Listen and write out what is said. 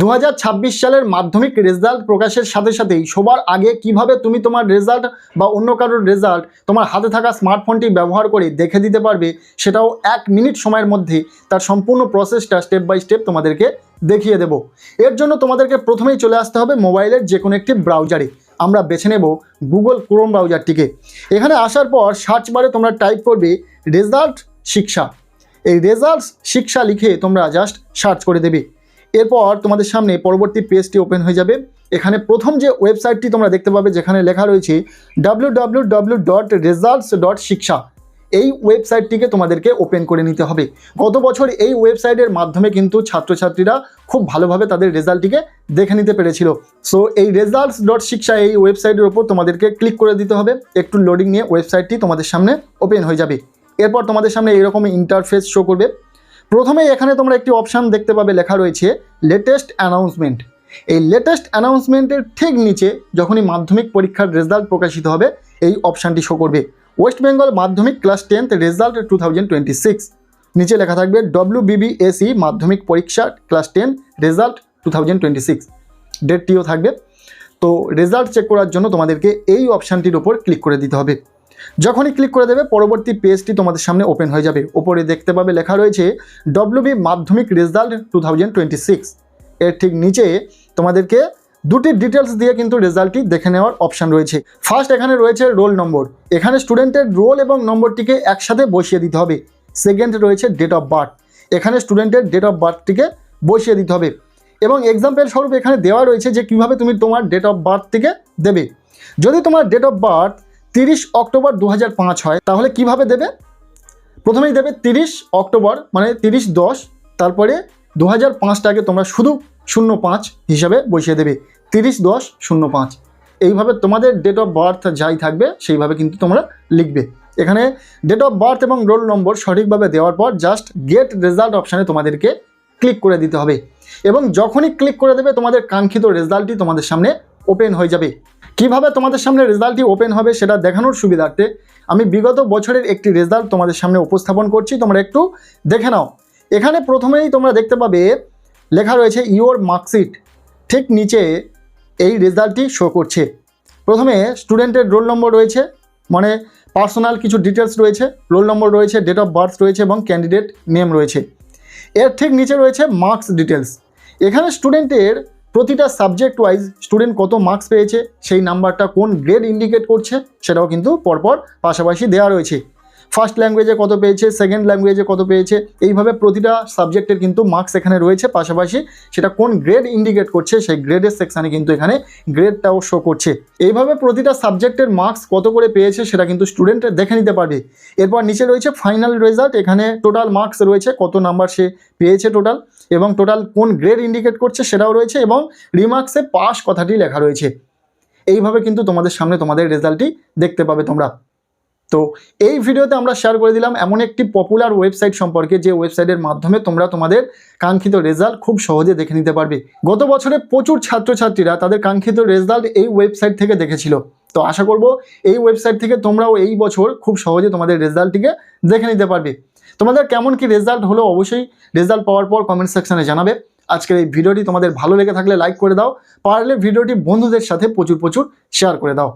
2026 সালের মাধ্যমিক রেজাল্ট প্রকাশের সাথে সাথেই সবার আগে কিভাবে তুমি তোমার রেজাল্ট বা অন্য কারোর রেজাল্ট তোমার হাতে থাকা স্মার্টফোনটি ব্যবহার করে দেখে দিতে পারবে, সেটাও 1 মিনিট সময়ের মধ্যে তার সম্পূর্ণ প্রসেসটা স্টেপ বাই স্টেপ তোমাদেরকে দেখিয়ে দেব। এর জন্য তোমাদেরকে প্রথমেই চলে আসতে হবে মোবাইলের যে কোনো একটি ব্রাউজারে। আমরা বেছে নেব গুগল ক্রোম ব্রাউজারটিকে। এখানে আসার পর সার্চ বারে তোমরা টাইপ করবে রেজাল্ট শিক্ষা। এই রেজাল্ট শিক্ষা লিখে তোমরা জাস্ট সার্চ করে দেবে। এরপর তোমাদের সামনে পরবর্তী পেজটি ওপেন হয়ে যাবে। এখানে প্রথম যে ওয়েবসাইটটি তোমরা দেখতে পাবে যেখানে লেখা রয়েছে www.results.shiksha, এই ওয়েবসাইটটিকে তোমাদেরকে ওপেন করে নিতে হবে। গত বছর এই ওয়েবসাইটের মাধ্যমে কিন্তু ছাত্রছাত্রীরা খুব ভালোভাবে তাদের রেজাল্টটিকে দেখে নিতে পেরেছিল। সো এই results.shiksha এই ওয়েবসাইটের ওপর তোমাদেরকে ক্লিক করে দিতে হবে। একটু লোডিং নিয়ে ওয়েবসাইটটি তোমাদের সামনে ওপেন হয়ে যাবে। এরপর তোমাদের সামনে এইরকম ইন্টারফেস শো করবে। প্রথমেই এখানে তোমরা একটি অপশান দেখতে পাবে লেখা রয়েছে লেটেস্ট অ্যানাউন্সমেন্ট। এই লেটেস্ট অ্যানাউন্সমেন্টের ঠিক নিচে যখনই মাধ্যমিক পরীক্ষার রেজাল্ট প্রকাশিত হবে এই অপশানটি শো করবে, ওয়েস্ট বেঙ্গল মাধ্যমিক ক্লাস 10th রেজাল্ট 2026। নিচে লেখা থাকবে WBBSE মাধ্যমিক পরীক্ষা ক্লাস 10 রেজাল্ট 2026, ডেটটিও থাকবে। তো রেজাল্ট চেক করার জন্য তোমাদেরকে এই অপশানটির ওপর ক্লিক করে দিতে হবে। যখনই ক্লিক করে দেবে পরবর্তী পেজটি তোমাদের সামনে ওপেন হয়ে যাবে। ওপরে দেখতে পাবে লেখা রয়েছে WB মাধ্যমিক রেজাল্ট 2026। এর ঠিক নিচে তোমাদেরকে দুটি ডিটেলস দিয়ে কিন্তু রেজাল্টটি দেখে নেওয়ার অপশান রয়েছে। ফার্স্ট এখানে রয়েছে রোল নম্বর। এখানে স্টুডেন্টের রোল এবং নম্বরটিকে একসাথে বসিয়ে দিতে হবে। সেকেন্ড রয়েছে ডেট অফ বার্থ। এখানে স্টুডেন্টের ডেট অফ বার্থটিকে বসিয়ে দিতে হবে এবং এক্সাম্পল স্বরূপ এখানে দেওয়া রয়েছে যে কীভাবে তুমি তোমার ডেট অফ বার্থটিকে দেবে। যদি তোমার ডেট অফ বার্থ 30 অক্টোবর 2005 হয় তাহলে কিভাবে দেবে? প্রথমেই দেবে 30 অক্টোবর মানে 30-10, তারপরে 2005টাকে তোমরা শুধু 05 হিসাবে বসিয়ে দেবে, 30-10-05। এইভাবে তোমাদের ডেট অফ বার্থ যাই থাকবে সেইভাবে কিন্তু তোমরা লিখবে। এখানে ডেট অফ বার্থ এবং রোল নম্বর সঠিকভাবে দেওয়ার পর জাস্ট গেট রেজাল্ট অপশানে তোমাদেরকে ক্লিক করে দিতে হবে এবং যখনই ক্লিক করে দেবে তোমাদের কাঙ্ক্ষিত রেজাল্টটি তোমাদের সামনে ওপেন হয়ে যাবে। কিভাবে তোমাদের সামনে রেজাল্টটি ওপেন হবে সেটা দেখানোর সুবিধার্থে আমি বিগত বছরের একটি রেজাল্ট তোমাদের সামনে উপস্থাপন করছি, তোমরা একটু দেখে নাও। এখানে প্রথমেই তোমরা দেখতে পাবে লেখা রয়েছে ইওর মার্কশিট। ঠিক নিচে এই রেজাল্টটি শো করছে। প্রথমে স্টুডেন্টের রোল নম্বর রয়েছে, মানে পার্সোনাল কিছু ডিটেলস রয়েছে, রোল নম্বর রয়েছে, ডেট অফ বার্থ রয়েছে এবং ক্যান্ডিডেট নেম রয়েছে। এর ঠিক নিচে রয়েছে মার্কস ডিটেলস। এখানে স্টুডেন্টের প্রতিটা সাবজেক্ট ওয়াইজ স্টুডেন্ট কত মার্কস পেয়েছে, সেই নাম্বারটা কোন গ্রেড ইন্ডিকেট করছে সেটাও কিন্তু পরপর পাশাপাশি দেওয়া রয়েছে। ফার্স্ট ল্যাঙ্গুয়েজে কত পেয়েছে, সেকেন্ড ল্যাঙ্গুয়েজে কত পেয়েছে, এইভাবে প্রতিটা সাবজেক্টের কিন্তু মার্কস এখানে রয়েছে। পাশাপাশি সেটা কোন গ্রেড ইন্ডিকেট করছে সেই গ্রেডের সেকশানে কিন্তু এখানে গ্রেডটাও শো করছে। এইভাবে প্রতিটা সাবজেক্টের মার্কস কত করে পেয়েছে সেটা কিন্তু স্টুডেন্ট দেখে নিতে পারবে। এরপর নিচে রয়েছে ফাইনাল রেজাল্ট। এখানে টোটাল মার্কস রয়েছে, কত নাম্বার সে পেয়েছে টোটাল, এবং টোটাল কোন গ্রেড ইন্ডিকেট করছে সেটাও রয়েছে এবং রিমার্কসে পাস কথাটি লেখা রয়েছে। এইভাবে কিন্তু তোমাদের সামনে তোমাদের রেজাল্টটি দেখতে পাবে তোমরা। তো এই ভিডিওতে আমরা শেয়ার করে দিলাম এমন একটি পপুলার ওয়েবসাইট সম্পর্কে যে ওয়েবসাইটের মাধ্যমে তোমরা তোমাদের কাঙ্ক্ষিত রেজাল্ট খুব সহজে দেখে নিতে পারবে। গত বছরে প্রচুর ছাত্রছাত্রীরা তাদের কাঙ্ক্ষিত রেজাল্ট এই ওয়েবসাইট থেকে দেখেছিল। তো আশা করব এই ওয়েবসাইট থেকে তোমরাও এই বছর খুব সহজে তোমাদের রেজাল্টটিকে দেখে নিতে পারবে। তোমাদের কেমন কি রেজাল্ট হলো অবশ্যই রেজাল্ট পাওয়ার পর কমেন্ট সেকশনে জানাবে। আজকের এই ভিডিওটি তোমাদের ভালো লেগে থাকলে লাইক করে দাও, পারলে ভিডিওটি বন্ধুদের সাথে প্রচুর শেয়ার করে দাও।